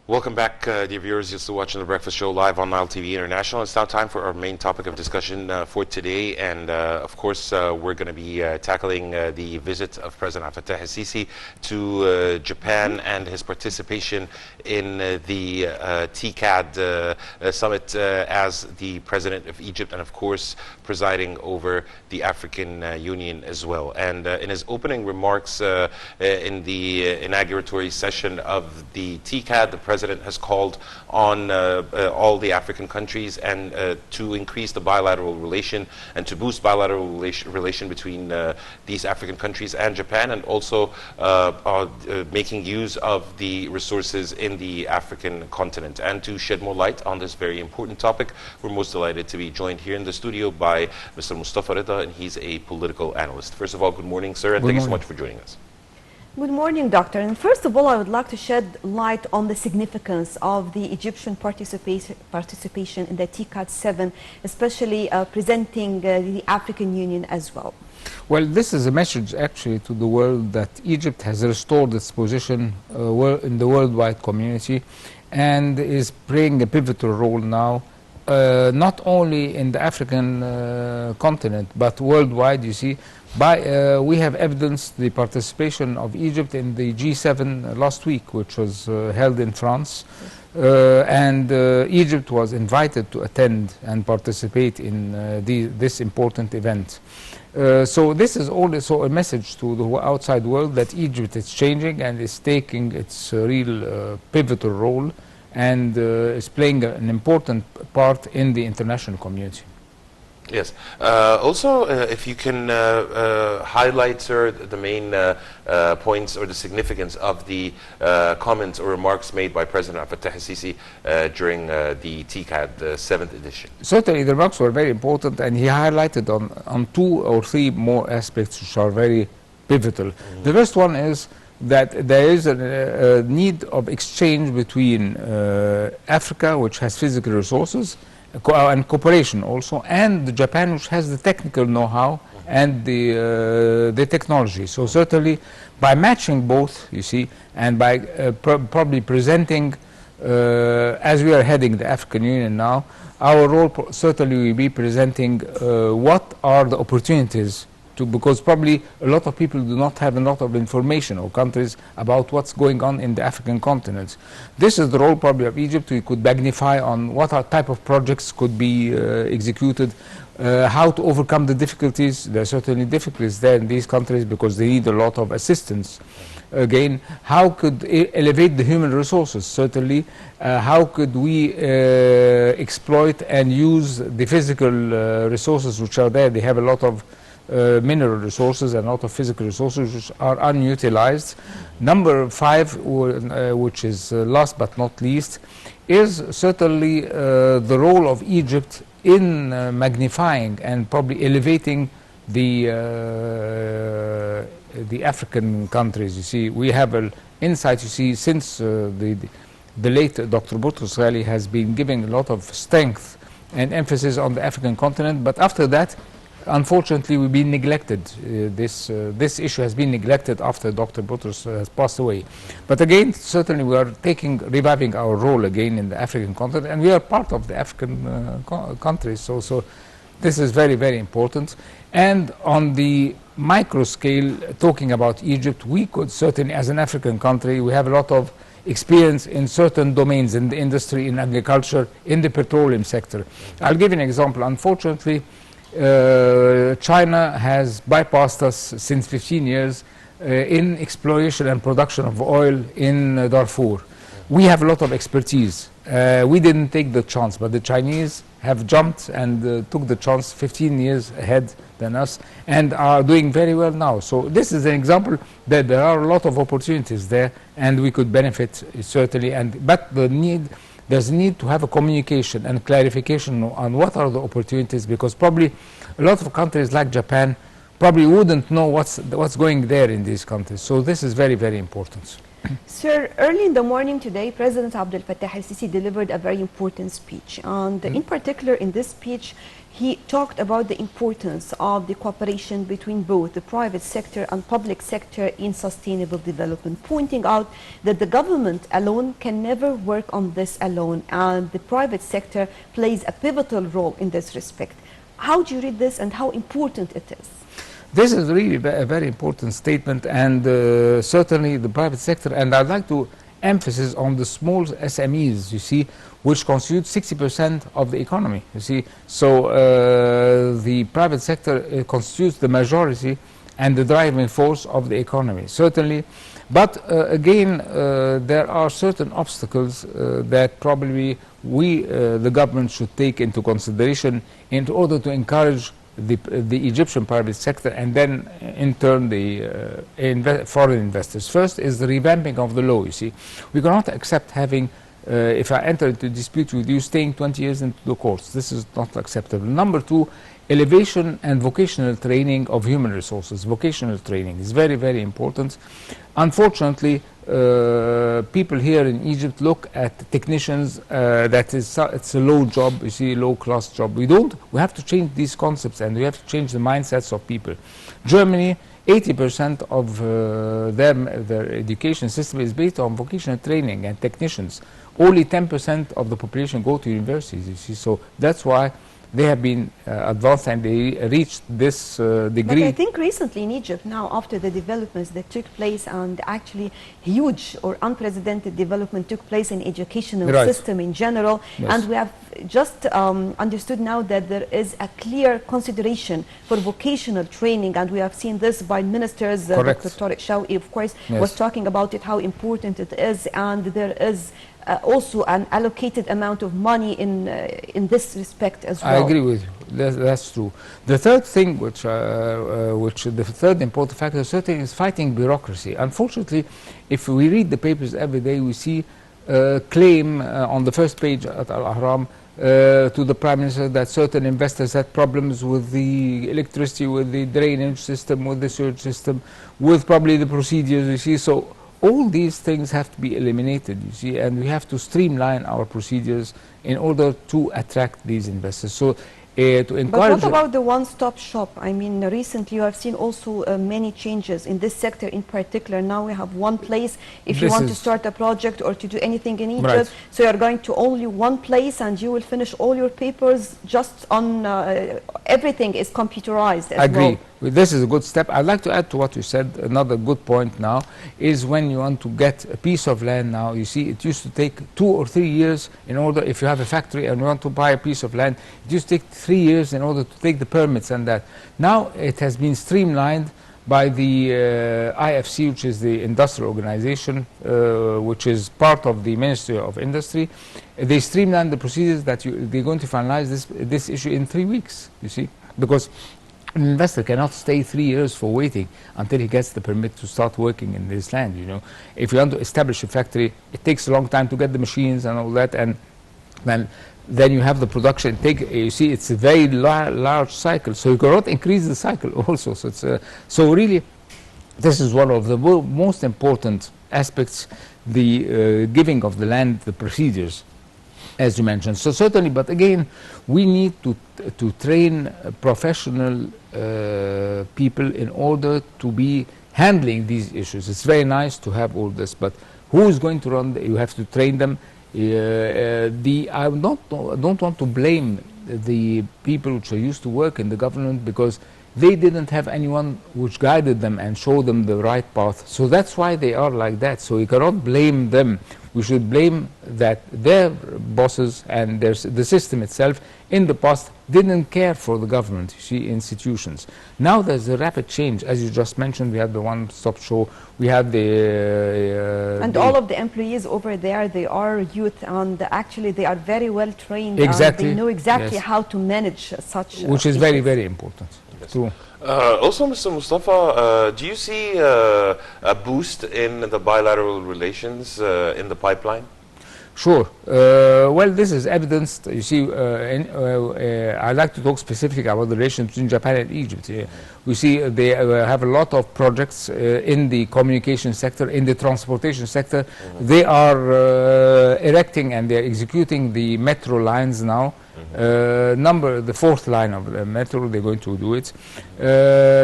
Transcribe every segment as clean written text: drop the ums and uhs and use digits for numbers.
Welcome back, dear viewers. You're still watching The Breakfast Show live on Nile TV International. It's now time for our main topic of discussion for today. And of course, we're going to be tackling the visit of President Abdel Fattah el-Sisi to Japan and his participation in the TCAD summit as the President of Egypt, and of course, presiding over the African Union as well. And in his opening remarks in the inauguratory session of the TCAD, the President has called on all the African countries and to increase the bilateral relation and to boost bilateral relation between these African countries and Japan, and also making use of the resources in the African continent. And to shed more light on this very important topic, we're most delighted to be joined here in the studio by Mr. Mustafa Rida, and he's a political analyst. First of all, good morning, sir, and thank you so much for joining us. Good morning, Doctor. And first of all, I would like to shed light on the significance of the Egyptian participation in the TCAD 7, especially presenting the African Union as well. Well, this is a message actually to the world that Egypt has restored its position in the worldwide community and is playing a pivotal role now, not only in the African continent, but worldwide, you see. We have evidenced the participation of Egypt in the G7 last week, which was held in France. And Egypt was invited to attend and participate in this important event. So this is also a message to the outside world that Egypt is changing and is taking its real pivotal role and is playing an important part in the international community. Yes. Also, if you can highlight, sir, the main points or the significance of the comments or remarks made by President Abdel Fattah el-Sisi during the TCAD 7th edition. Certainly, the remarks were very important, and he highlighted on 2 or 3 more aspects which are very pivotal. The first one is that there is a need of exchange between Africa, which has physical resources, and cooperation also, and Japan, which has the technical know-how and the technology. So certainly by matching both, you see, and by probably presenting, as we are heading the African Union now, our role certainly will be presenting what are the opportunities because probably a lot of people do not have a lot of information, or countries, about what's going on in the African continent. This is the role probably of Egypt. We could magnify on what type of projects could be executed, how to overcome the difficulties. There are certainly difficulties there in these countries because they need a lot of assistance. Again, how could elevate the human resources? Certainly, how could we exploit and use the physical resources which are there? They have a lot of mineral resources and a lot of physical resources which are unutilized. Number 5, which is last but not least, is certainly the role of Egypt in magnifying and probably elevating the African countries. You see, we have an insight, you see, since the late Dr. Boutros Ghali has been giving a lot of strength and emphasis on the African continent, but after that, unfortunately, we've been neglected. This issue has been neglected after Dr. Boutros has passed away. But again, certainly we are reviving our role again in the African continent, and we are part of the African countries. So this is very, very important. And on the micro scale, talking about Egypt, we could certainly, as an African country, we have a lot of experience in certain domains, in the industry, in agriculture, in the petroleum sector. I'll give you an example. Unfortunately, China has bypassed us since 15 years in exploration and production of oil in Darfur. We have a lot of expertise. We didn't take the chance, but the Chinese have jumped and took the chance 15 years ahead than us and are doing very well now. So this is an example that there are a lot of opportunities there and we could benefit certainly. But there's a need to have a communication and clarification on what are the opportunities, because probably a lot of countries like Japan probably wouldn't know what's going there in these countries. So this is very, very important. Sir, early in the morning today, President Abdel Fattah al-Sisi delivered a very important speech. And in particular, in this speech, he talked about the importance of the cooperation between both the private sector and public sector in sustainable development, pointing out that the government alone can never work on this alone, and the private sector plays a pivotal role in this respect. How do you read this and how important it is? This is really a very important statement, and certainly the private sector, and I'd like to emphasize on the small SMEs, you see, which constitute 60% of the economy, you see. So the private sector constitutes the majority and the driving force of the economy, certainly. But again, there are certain obstacles that probably we, the government, should take into consideration in order to encourage the Egyptian private sector, and then in turn the foreign investors. First is the revamping of the law, you see. We cannot accept having, if I enter into dispute with you, staying 20 years into the courts. This is not acceptable. Number two, elevation and vocational training of human resources. Vocational training is very, very important. Unfortunately, people here in Egypt look at technicians it's a low job, you see, low class job. We have to change these concepts, and we have to change the mindsets of people. Germany, 80% of their education system is based on vocational training and technicians. Only 10% of the population go to universities, you see. So that's why they have been advanced, and they reached this degree. But I think recently in Egypt now, after the developments that took place, and actually huge or unprecedented development took place in educational system in general, yes. And we have just understood now that there is a clear consideration for vocational training, and we have seen this by ministers. Dr. Tariq Shawi, of course, yes. was talking about it, how important it is, and there is also an allocated amount of money in this respect as well. I agree with you. That's true. The third thing, the third important factor, certainly, is fighting bureaucracy. Unfortunately, if we read the papers every day, we see claim on the first page at Al-Ahram to the Prime Minister that certain investors had problems with the electricity, with the drainage system, with the sewage system, with probably the procedures, you see. So all these things have to be eliminated, you see, and we have to streamline our procedures in order to attract these investors. So to encourage. But what about the one-stop shop? I mean, recently you have seen also many changes in this sector in particular. Now we have one place if you want to start a project or to do anything in Egypt. Right. So you are going to only one place, and you will finish all your papers just on everything is computerized as well. Agree. This is a good step. I'd like to add to what you said. Another good point now is when you want to get a piece of land now, you see, it used to take 2 or 3 years in order, if you have a factory and you want to buy a piece of land, it used to take 3 years in order to take the permits and that. Now it has been streamlined by the IFC, which is the industrial organization, which is part of the Ministry of Industry. They streamlined the procedures that they're going to finalize this issue in 3 weeks, you see, because an investor cannot stay 3 years for waiting until he gets the permit to start working in this land, you know. If you want to establish a factory, it takes a long time to get the machines and all that, and then you have the production. You see, it's a very large cycle, so you cannot increase the cycle also. So it's so really, this is one of the most important aspects, the giving of the land, the procedures, as you mentioned. So certainly, but again, we need to train professional people in order to be handling these issues. It's very nice to have all this, but who is going to run? You have to train them. I don't want to blame the people which are used to work in the government, because they didn't have anyone which guided them and showed them the right path. So that's why they are like that. So you cannot blame them. We should blame that their bosses and the system itself in the past didn't care for the government, you see, institutions. Now there's a rapid change. As you just mentioned, we had the one-stop show, we had and all of the employees over there, they are youth, and actually they are very well trained. Exactly. They know exactly Yes. how to manage such which is very, very important. Yes. True. Also, Mr. Mustafa, do you see a boost in the bilateral relations in the pipeline? Sure. Well, this is evidenced. You see, I'd like to talk specifically about the relations between Japan and Egypt. We see they have a lot of projects in the communication sector, in the transportation sector. They are erecting and they are executing the metro lines now. The fourth line of the metro, they're going to do it.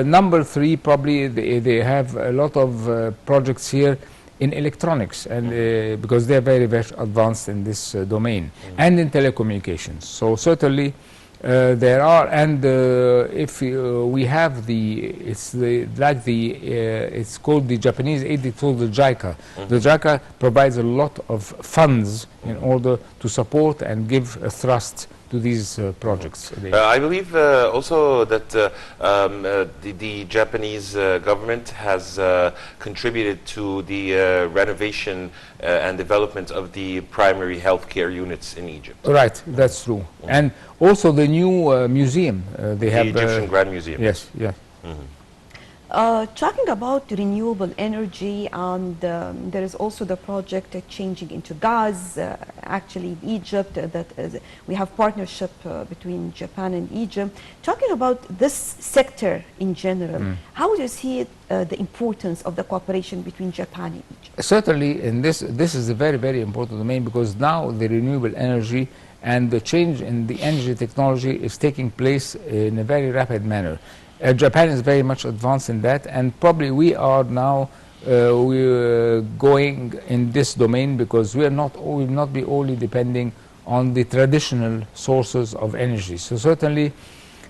Number 3, probably they have a lot of projects here in electronics, and because they're very, very advanced in this domain, and in telecommunications. So certainly there are, and if we have it's called the Japanese aid, it's called the JICA. The JICA provides a lot of funds in order to support and give a thrust to these projects. I believe also that the Japanese government has contributed to the renovation and development of the primary healthcare units in Egypt. Right, that's true. And also the new museum. They have the Egyptian Grand Museum. Yes, yes. Talking about renewable energy, and there is also the project changing into gas. Actually, in Egypt, we have partnership between Japan and Egypt. Talking about this sector in general, how do you see the importance of the cooperation between Japan and Egypt? Certainly, in this is a very, very important domain, because now the renewable energy and the change in the energy technology is taking place in a very rapid manner. Japan is very much advanced in that, and probably we are now going in this domain, because we will not be only depending on the traditional sources of energy. So certainly,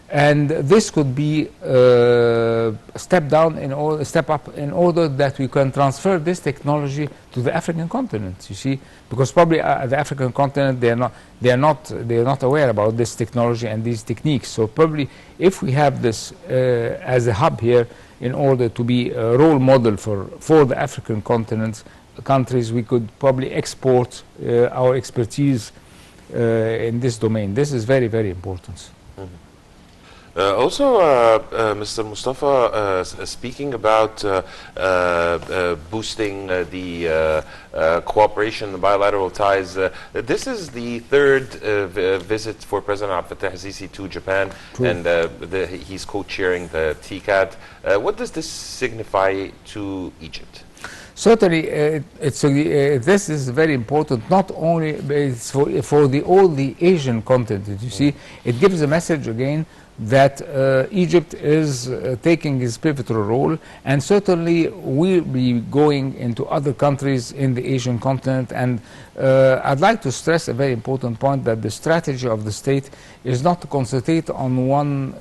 and this could be a step up in order that we can transfer this technology to the African continent. You see, because probably the African continent, they are not aware about this technology and these techniques. So probably if we have this as a hub here, in order to be a role model for the African continent countries, we could probably export our expertise in this domain. This is very, very important. Also, Mr. Mustafa, speaking about boosting the cooperation, the bilateral ties, this is the third visit for President Abdel Fattah al-Sisi to Japan. True. And he's co-chairing the TCAD. What does this signify to Egypt? Certainly, this is very important. Not only it's for all the Asian continent. You see, it gives a message again that Egypt is taking his pivotal role, and certainly will be going into other countries in the Asian continent. And I'd like to stress a very important point, that the strategy of the state is not to concentrate on one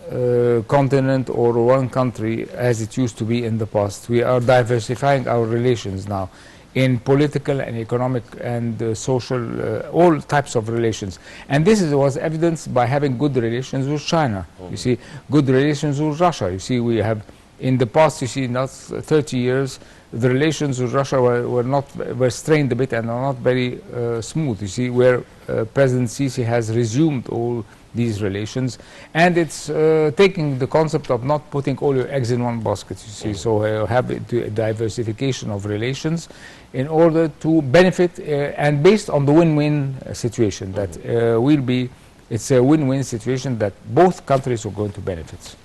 continent or one country as it used to be in the past. We are diversifying our relations now in political and economic and social, all types of relations. And this was evidenced by having good relations with China. You see, good relations with Russia. You see, we have, in the past, you see, in the last 30 years, the relations with Russia were strained a bit and are not very smooth. You see, where President Sisi has resumed all these relations, and it's taking the concept of not putting all your eggs in one basket, you see. So have a diversification of relations in order to benefit, and based on the win-win situation that it's a win-win situation that both countries are going to benefit.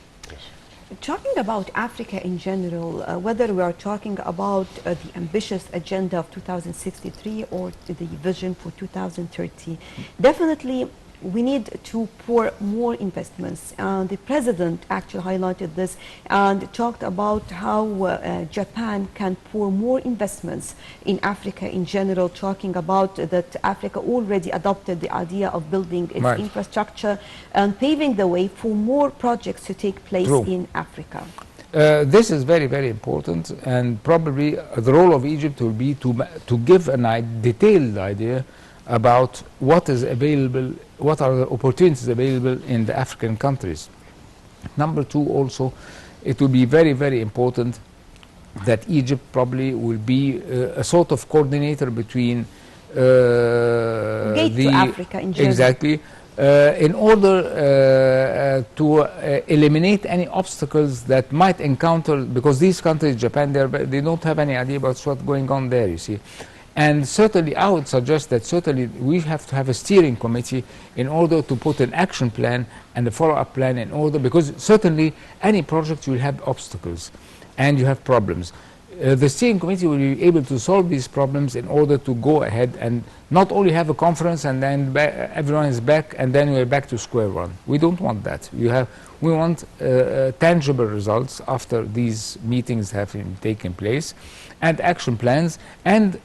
Talking about Africa in general, whether we are talking about the ambitious agenda of 2063 or the vision for 2030, definitely we need to pour more investments. The president actually highlighted this and talked about how Japan can pour more investments in Africa in general, talking about that Africa already adopted the idea of building its infrastructure and paving the way for more projects to take place in Africa. This is very, very important, and probably the role of Egypt will be to give a detailed idea about what is available, what are the opportunities available in the African countries. Number 2, also, it will be very, very important that Egypt probably will be a sort of coordinator between to Africa in general. Exactly. In order to eliminate any obstacles that might encounter, because these countries, Japan, they don't have any idea about what's going on there, you see. And certainly I would suggest that certainly we have to have a steering committee in order to put an action plan and a follow-up plan in order, because certainly any project will have obstacles and you have problems. The steering committee will be able to solve these problems in order to go ahead and not only have a conference and then everyone is back and then we're back to square one. We don't want that. We want tangible results after these meetings have taken place, and action plans, and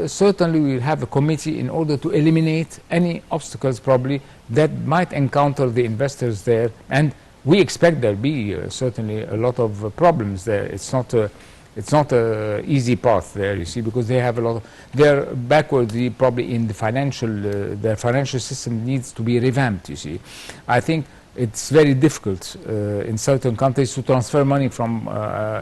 certainly we'll have a committee in order to eliminate any obstacles probably that might encounter the investors there. And we expect there'll be certainly a lot of problems there. It's not a easy path there, you see, because they have a lot of, they're backward probably in the financial, their financial system needs to be revamped, you see. I think it's very difficult in certain countries to transfer money from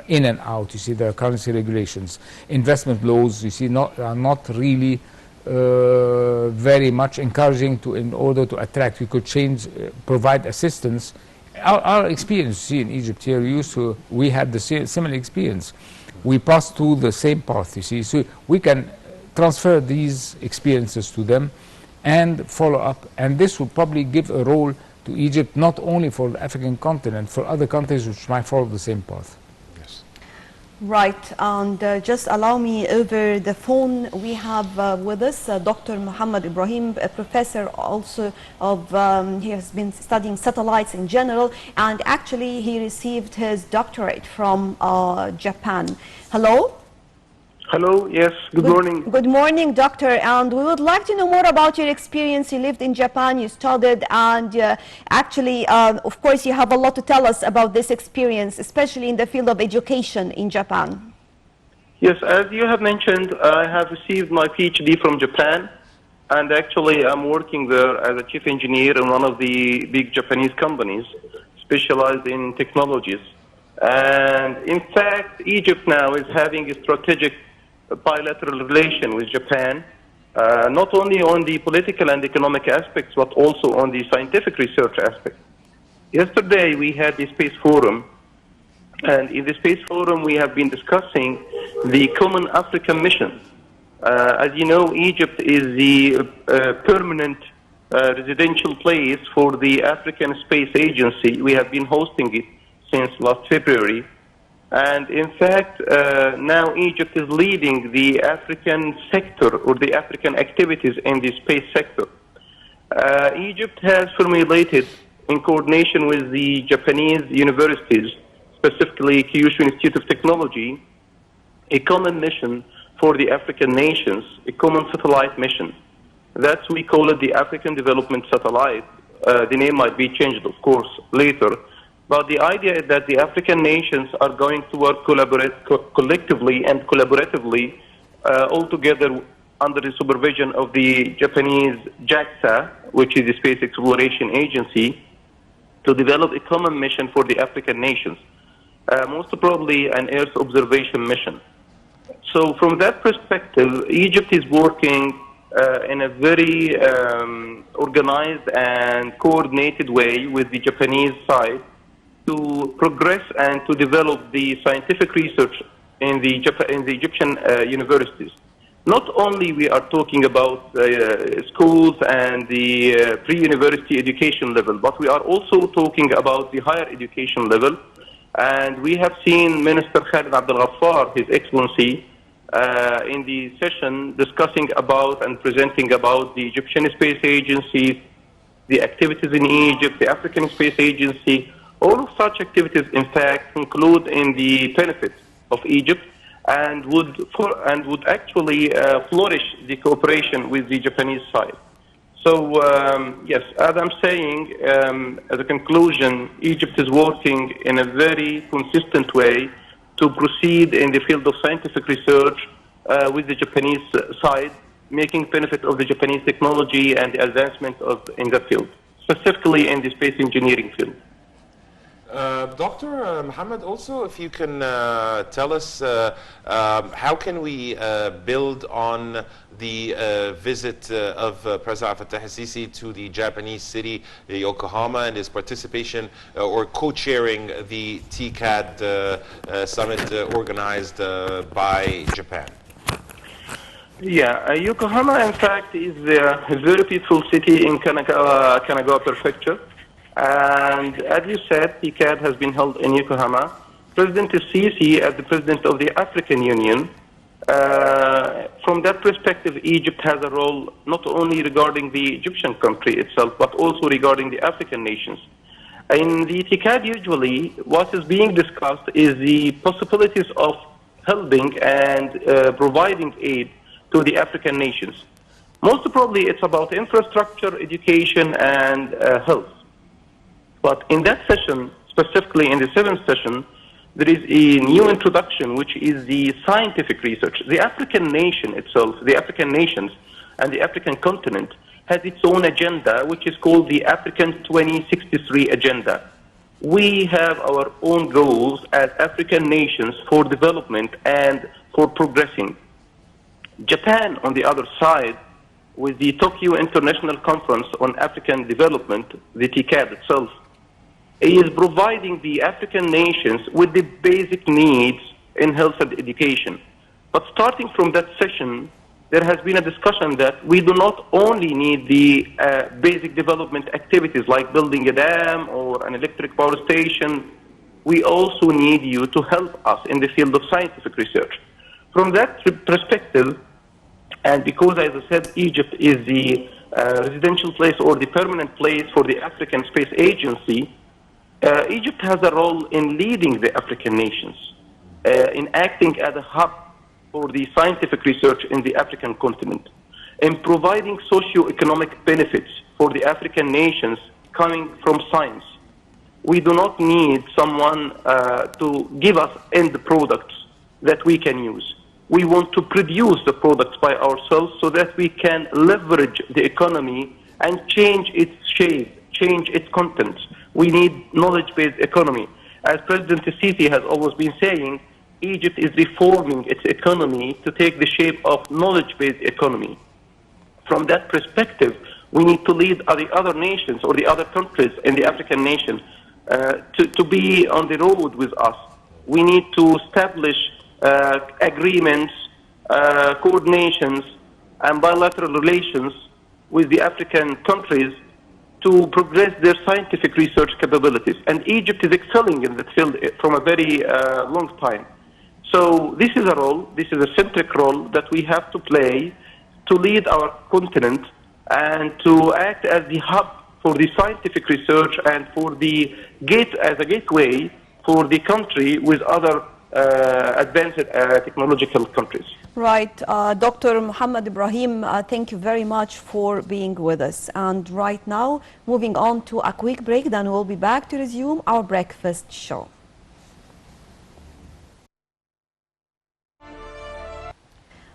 in and out, you see, their currency regulations. Investment laws, you see, are not really very much encouraging in order to attract. We could change, provide assistance. Our experience, you see, in Egypt here, we had the similar experience. We passed through the same path, you see, so we can transfer these experiences to them and follow up, and this will probably give a role to Egypt, not only for the African continent, for other countries which might follow the same path. Yes. Right, and just allow me, over the phone we have with us Dr. Muhammad Ibrahim, a professor also of, he has been studying satellites in general, and actually he received his doctorate from Japan. Hello? Hello, yes, good morning. Good morning, doctor, and we would like to know more about your experience. You lived in Japan, you studied, and actually, of course, you have a lot to tell us about this experience, especially in the field of education in Japan. Yes, as you have mentioned, I have received my PhD from Japan, and actually I'm working there as a chief engineer in one of the big Japanese companies specialized in technologies. And in fact, Egypt now is having a strategic bilateral relation with Japan, not only on the political and economic aspects, but also on the scientific research aspect. Yesterday we had the Space Forum, and in the Space Forum we have been discussing the Common African Mission. As you know, Egypt is the permanent residential place for the African Space Agency. We have been hosting it since last February. And in fact, now Egypt is leading the African sector, or the African activities in the space sector. Egypt has formulated, in coordination with the Japanese universities, specifically Kyushu Institute of Technology, a common mission for the African nations, a common satellite mission. That's, we call it the African Development Satellite. The name might be changed, of course, later. But the idea is that the African nations are going to work collectively and collaboratively all together under the supervision of the Japanese JAXA, which is the Space Exploration Agency, to develop a common mission for the African nations, most probably an Earth observation mission. So from that perspective, Egypt is working in a very organized and coordinated way with the Japanese side to progress and to develop the scientific research in the Egyptian universities. Not only we are talking about schools and the pre-university education level, but we are also talking about the higher education level. And we have seen Minister Khalid Abdel Ghaffar, His Excellency, in the session discussing about and presenting about the Egyptian Space Agency, the activities in Egypt, the African Space Agency. All of such activities, in fact, conclude in the benefit of Egypt and would actually flourish the cooperation with the Japanese side. So, yes, as I'm saying, as a conclusion, Egypt is working in a very consistent way to proceed in the field of scientific research with the Japanese side, making benefit of the Japanese technology and the advancement in that field, specifically in the space engineering field. Dr. Muhammad, also, if you can tell us how can we build on the visit of President Fattah al-Sisi to the Japanese city, Yokohama, and his participation or co-chairing the TCAD summit organized by Japan? Yeah, Yokohama, in fact, is a very peaceful city in Kanagawa Prefecture. And as you said, TCAD has been held in Yokohama. President Sisi, as the President of the African Union, from that perspective, Egypt has a role not only regarding the Egyptian country itself, but also regarding the African nations. In the TCAD, usually, what is being discussed is the possibilities of helping and providing aid to the African nations. Most probably, it's about infrastructure, education, and health. But in that session, specifically in the 7th session, there is a new introduction, which is the scientific research. The African nation itself, the African nations, and the African continent has its own agenda, which is called the African 2063 agenda. We have our own goals as African nations for development and for progressing. Japan, on the other side, with the Tokyo International Conference on African Development, the TCAD itself, is providing the African nations with the basic needs in health and education. But starting from that session, there has been a discussion that we do not only need the basic development activities like building a dam or an electric power station, we also need you to help us in the field of scientific research. From that perspective, and because, as I said, Egypt is the residential place or the permanent place for the African Space Agency, Egypt has a role in leading the African nations, in acting as a hub for the scientific research in the African continent, in providing socio-economic benefits for the African nations coming from science. We do not need someone to give us end products that we can use. We want to produce the products by ourselves so that we can leverage the economy and change its shape, change its contents. We need knowledge-based economy. As President Sisi has always been saying, Egypt is reforming its economy to take the shape of knowledge-based economy. From that perspective, we need to lead the other nations or the other countries in the African nation to be on the road with us. We need to establish agreements, coordinations, and bilateral relations with the African countries to progress their scientific research capabilities. And Egypt is excelling in that field from a very long time. So this is a role, this is a centric role that we have to play to lead our continent and to act as the hub for the scientific research and for the as a gateway for the country with other advanced technological countries. Right. Dr. Muhammad Ibrahim, thank you very much for being with us. And right now, moving on to a quick break, then we'll be back to resume our breakfast show.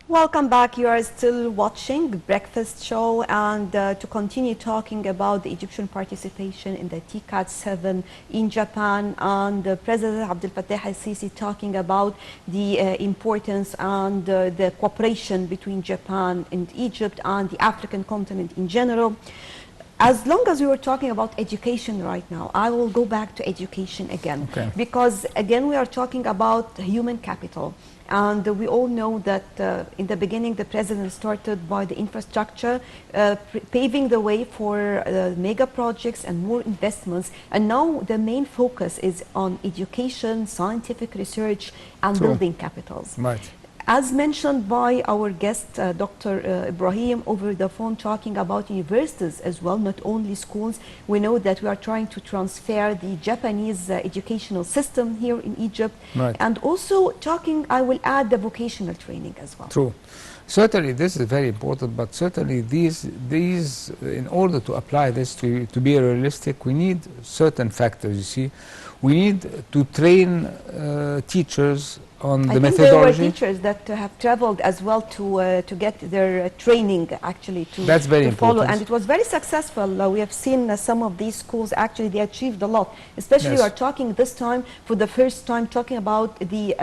Welcome back. You are still watching the Breakfast Show, and to continue talking about the Egyptian participation in the TCAD 7 in Japan, and President Abdel Fattah al-Sisi talking about the importance and the cooperation between Japan and Egypt and the African continent in general. As long as we were talking about education right now, I will go back to education again. Okay. Because again, we are talking about human capital. And we all know that in the beginning, the president started by the infrastructure, paving the way for mega projects and more investments. And now the main focus is on education, scientific research, and building capitals. Right. As mentioned by our guest, Dr. Ibrahim, over the phone, talking about universities as well, not only schools. We know that we are trying to transfer the Japanese educational system here in Egypt. Right. And also talking, I will add the vocational training as well. True. Certainly this is very important, but certainly these in order to apply this to be realistic, we need certain factors, you see. We need to train teachers on the methodology. There were teachers that have traveled as well to get their training actually to, That's very to follow, important. and it was very successful. We have seen some of these schools actually they achieved a lot. Especially we are talking this time for the first time talking about the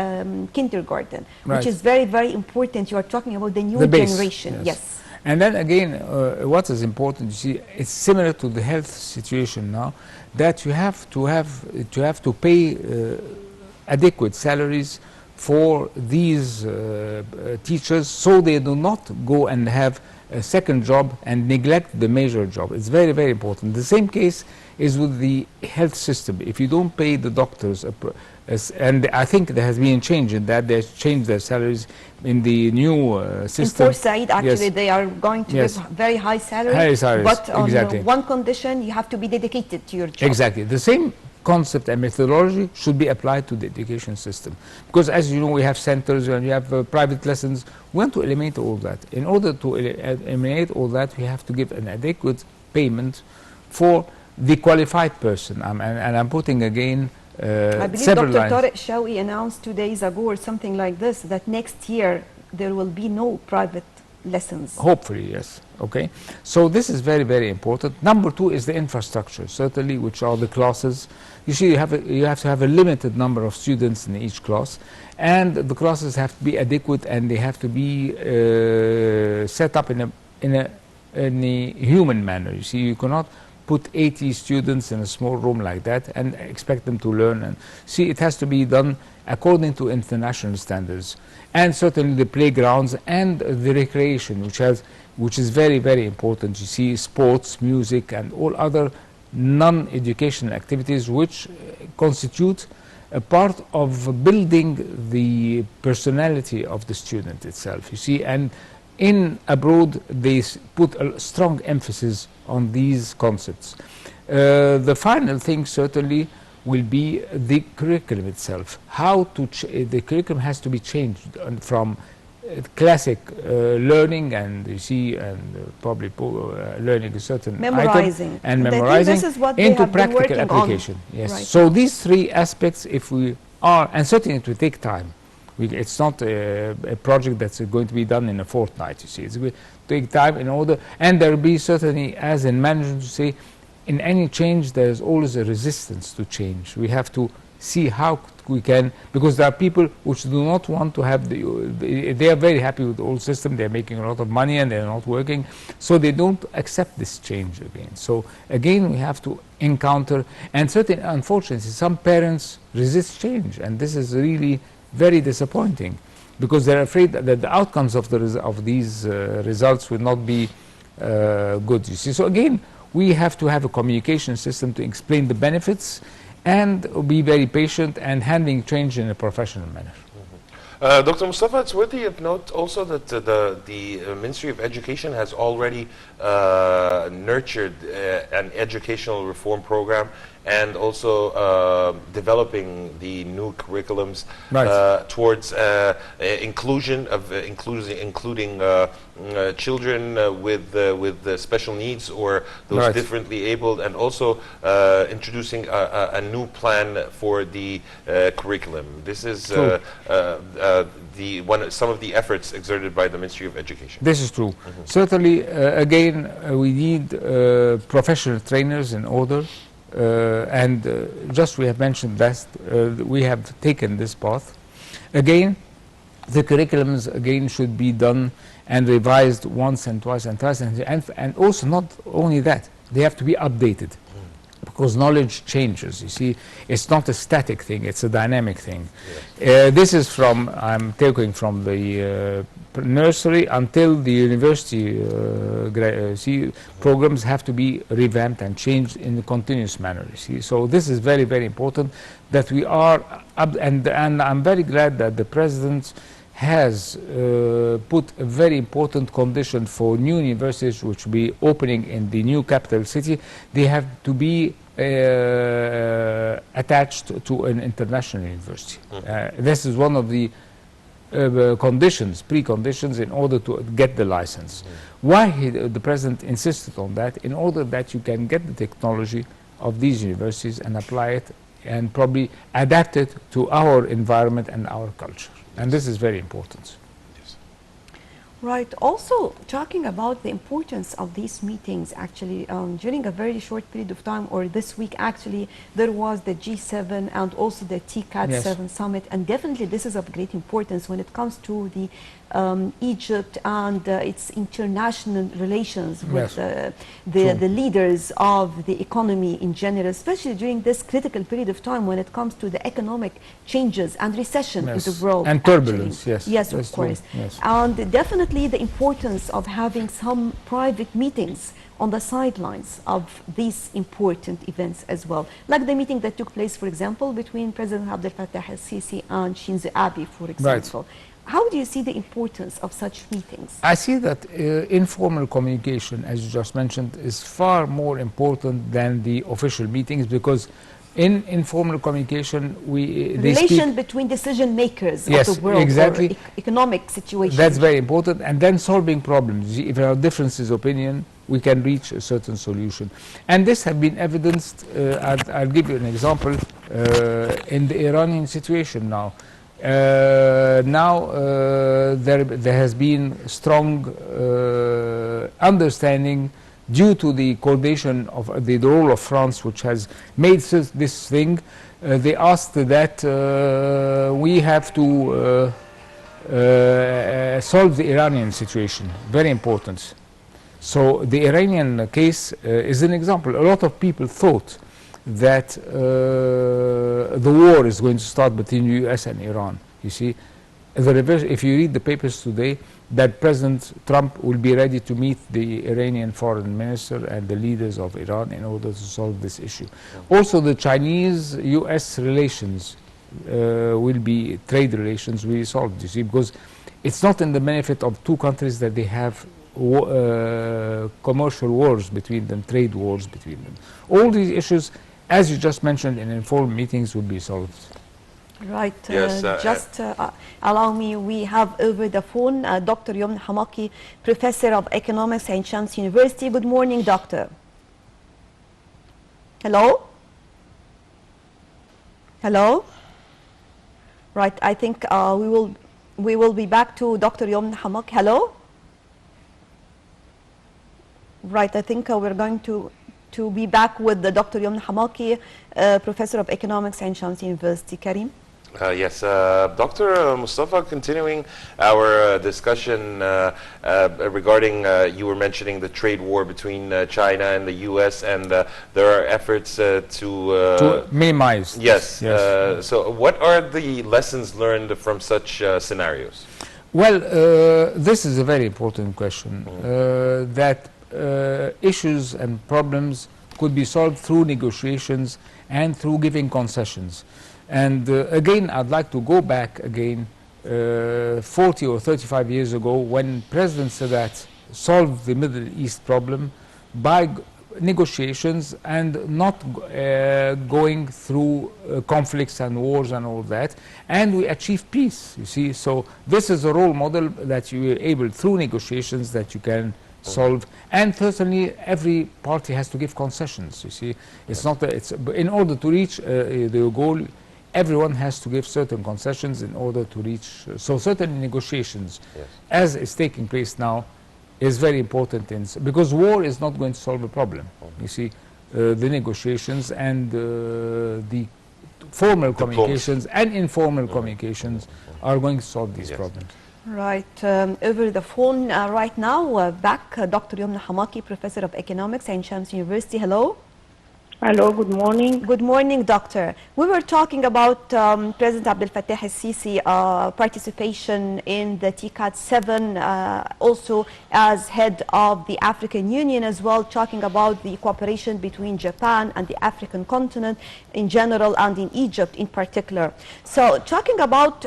kindergarten, Right. which is very, very important. You are talking about the new base, generation. Yes. And then again, what is important, you see, it's similar to the health situation now, that you have to pay adequate salaries for these teachers, so they do not go and have a second job and neglect the major job. It's very, very important. The same case is with the health system. If you don't pay the doctors, and I think there has been a change in that, they've changed their salaries in the new system. In Foresight, actually, Yes. they are going to Yes. give very high salaries. High salaries, But on exactly. one condition, you have to be dedicated to your job. Exactly. The same concept and methodology should be applied to the education system. Because as you know, we have centers and we have private lessons. We want to eliminate all that. In order to eliminate all that, we have to give an adequate payment for the qualified person. And I'm putting again I believe several Dr. lines. Tariq Shawi announced 2 days ago or something like this, that next year there will be no private lessons. Hopefully, yes. Okay. So this is very, very important. Number two is the infrastructure, certainly, which are the classes. You see, you have to have a limited number of students in each class, and the classes have to be adequate, and they have to be set up in a human manner. You see, you cannot put 80 students in a small room like that and expect them to learn. And see, it has to be done according to international standards, and certainly the playgrounds and the recreation, which is very, very important. You see, sports, music, and all other non-educational activities which constitute a part of building the personality of the student itself. You see, and in abroad they put a strong emphasis on these concepts. The final thing certainly will be the curriculum itself. How to the curriculum has to be changed from classic learning, and you see, and probably learning a certain Memorizing. item and And I think memorizing this is what they into have been practical working on application. Yes. right So these three aspects, if we are, and certainly it will take time. It's not a project that's going to be done in a fortnight. You see, it's going to take time in order, and there will be certainly, as in management, to say, in any change there is always a resistance to change. We have to see how we can, because there are people which do not want to have they are very happy with the old system, they're making a lot of money and they're not working, so they don't accept this change again. So again, we have to encounter, and certainly, unfortunately, some parents resist change, and this is really very disappointing, because they're afraid that the outcomes of these results will not be good, you see. So again, we have to have a communication system to explain the benefits and be very patient and handling change in a professional manner. Dr. Mustafa, it's worthy of note also that the Ministry of Education has already nurtured an educational reform program, and also developing the new curriculums towards inclusion of including children with special needs or those differently abled, and also introducing a new plan for the curriculum. This is some of the efforts exerted by the Ministry of Education. This is true. Certainly, again, we need professional trainers in order. And just we have mentioned that we have taken this path. Again, the curriculums again should be done and revised once and twice and thrice, and also not only that, they have to be updated, because knowledge changes. You see, it's not a static thing, it's a dynamic thing. Yes. This is from, I'm taking from the nursery until the university programs have to be revamped and changed in a continuous manner. You see, so this is very, very important that we are up, and I'm very glad that the President has put a very important condition for new universities which will be opening in the new capital city. They have to be attached to an international university. This is one of the preconditions in order to get the license. Why the President insisted on that? In order that you can get the technology of these universities and apply it and probably adapt it to our environment and our culture. And this is very important. Right. Also, talking about the importance of these meetings, actually, during a very short period of time, or this week, actually, there was the G7 and also the TCAD Yes. 7 summit, and definitely this is of great importance when it comes to the Egypt and its international relations with Yes. the leaders of the economy in general, especially during this critical period of time when it comes to the economic changes and recession in Yes. the world. And turbulence, actually. yes. Yes, That's of course. true, yes. And definitely the importance of having some private meetings on the sidelines of these important events as well. Like the meeting that took place, for example, between President Abdel Fattah al-Sisi and Shinzo Abe, for example. How do you see the importance of such meetings? I see that informal communication, as you just mentioned, is far more important than the official meetings, because in informal communication, relation between decision makers yes, of the world, exactly. or economic situation. That's very important. And then solving problems. If there are differences of opinion, we can reach a certain solution. And this has been evidenced, I'll give you an example, in the Iranian situation now. There has been strong understanding due to the coordination of the role of France, which has made this thing. They asked that we have to solve the Iranian situation. Very important. So the Iranian case is an example. A lot of people thought that the war is going to start between the US and Iran. You see, the reverse, if you read the papers today, that President Trump will be ready to meet the Iranian foreign minister and the leaders of Iran in order to solve this issue. Also, the Chinese-US relations will be, trade relations will be solved, you see, because it's not in the benefit of two countries that they have commercial wars between them, trade wars between them. All these issues, as you just mentioned, in informal meetings will be solved. Right. Yes, just allow me, we have over the phone Dr. Yomna Hamaki, Professor of Economics at Shams University. Good morning, Doctor. Hello? Hello? Right, I think we will be back to Dr. Yomna Hamaki. Hello? Right, I think we're going to be back with the Dr. Yomna Hamaki, Professor of Economics at Shams University. Karim? Yes, Dr. Mustafa, continuing our discussion regarding, you were mentioning the trade war between China and the US, and there are efforts to minimize. Yes. Yes. So what are the lessons learned from such scenarios? Well, this is a very important question. That issues and problems could be solved through negotiations and through giving concessions. And again, I'd like to go back again 40 or 35 years ago, when President Sadat solved the Middle East problem by negotiations and not going through conflicts and wars and all that, and we achieved peace, you see. So this is a role model that you are able, through negotiations, that you can solve. And certainly every party has to give concessions, you see. It's not that it's, in order to reach the goal, everyone has to give certain concessions in order to reach. So certain negotiations, as is taking place now, is very important, because war is not going to solve a problem. You see, the negotiations and the formal communications and informal communications are going to solve these problems. Right. Over the phone right now, back Dr. Yomna Hamaki, Professor of Economics at Shams University. Hello. Hello, good morning. Good morning, Doctor. We were talking about President Abdel Fattah al-Sisi participation in the TCAD 7, also as head of the African Union as well, talking about the cooperation between Japan and the African continent in general and in Egypt in particular. So talking about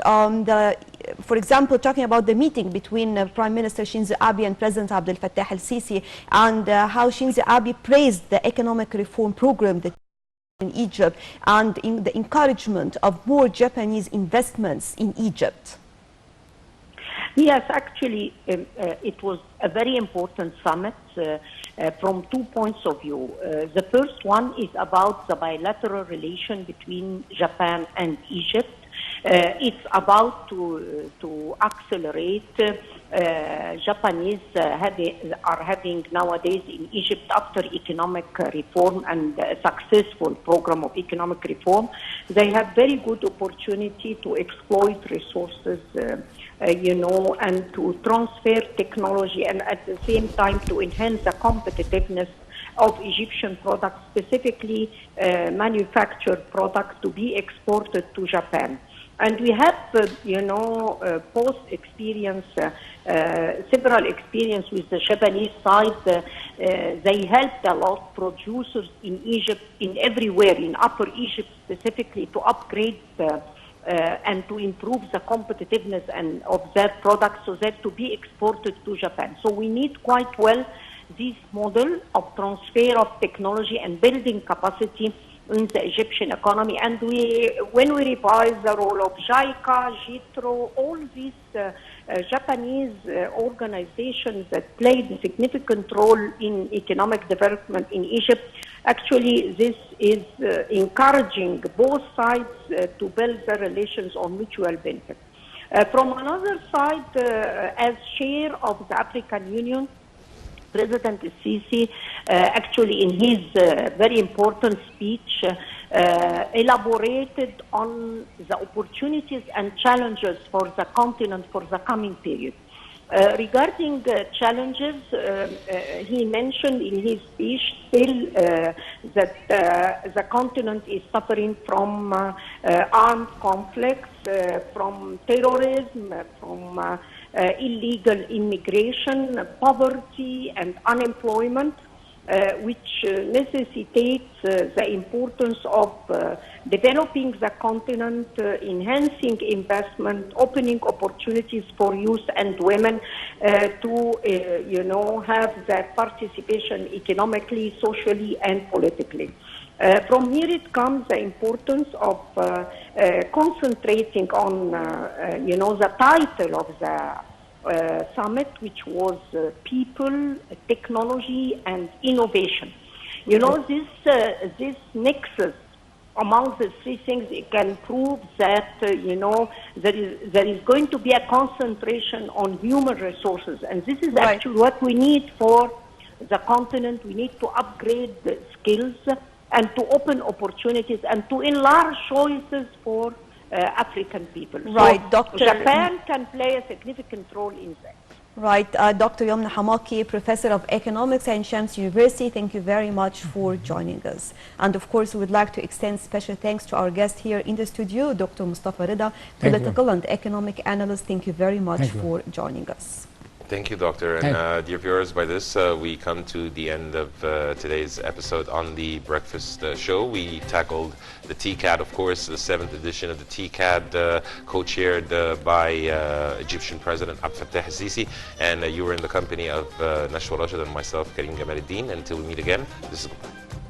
for example, talking about the meeting between Prime Minister Shinzo Abe and President Abdel Fattah al-Sisi, and how Shinzo Abe praised the economic reform program that in Egypt and in the encouragement of more Japanese investments in Egypt. Yes, actually, it was a very important summit from 2 points of view. The first one is about the bilateral relation between Japan and Egypt. It's about to accelerate. Japanese are having nowadays in Egypt, after economic reform and a successful program of economic reform, they have very good opportunity to exploit resources, and to transfer technology, and at the same time to enhance the competitiveness of Egyptian products, specifically manufactured products, to be exported to Japan. And we have, post-experience, several experience with the Japanese side. They helped a lot producers in Egypt, in everywhere, in Upper Egypt specifically, to upgrade and to improve the competitiveness of their products so that to be exported to Japan. So we need quite well this model of transfer of technology and building capacity in the Egyptian economy. And when we revise the role of JICA, JITRO, all these Japanese organizations that played a significant role in economic development in Egypt, actually this is encouraging both sides to build their relations on mutual benefit. From another side, as chair of the African Union, President Sisi, actually in his very important speech, elaborated on the opportunities and challenges for the continent for the coming period. Regarding challenges, he mentioned in his speech still that the continent is suffering from armed conflicts, from terrorism, from illegal immigration, poverty and unemployment, which necessitates the importance of developing the continent, enhancing investment, opening opportunities for youth and women to, have their participation economically, socially, and politically. From here it comes the importance of concentrating on, the title of the summit, which was people, technology, and innovation. This nexus among the three things, it can prove that, there is going to be a concentration on human resources. And this is actually what we need for the continent. We need to upgrade the skills and to open opportunities and to enlarge choices for African people. Right, so Dr. Japan can play a significant role in that. Right, Dr. Yomna Hamaki, Professor of Economics at Shams University, thank you very much for joining us. And of course, we would like to extend special thanks to our guest here in the studio, Dr. Mustafa Rida, political and economic analyst. Thank you very much for joining us. Thank you, Doctor. And dear viewers, by this, we come to the end of today's episode on the Breakfast Show. We tackled the TCAD, of course, the 7th edition of the TCAD, co-chaired by Egyptian President Abdel Fattah el-Sisi. And you were in the company of Nashwa Rashid and myself, Karim Gamaluddin. Until we meet again, this is goodbye.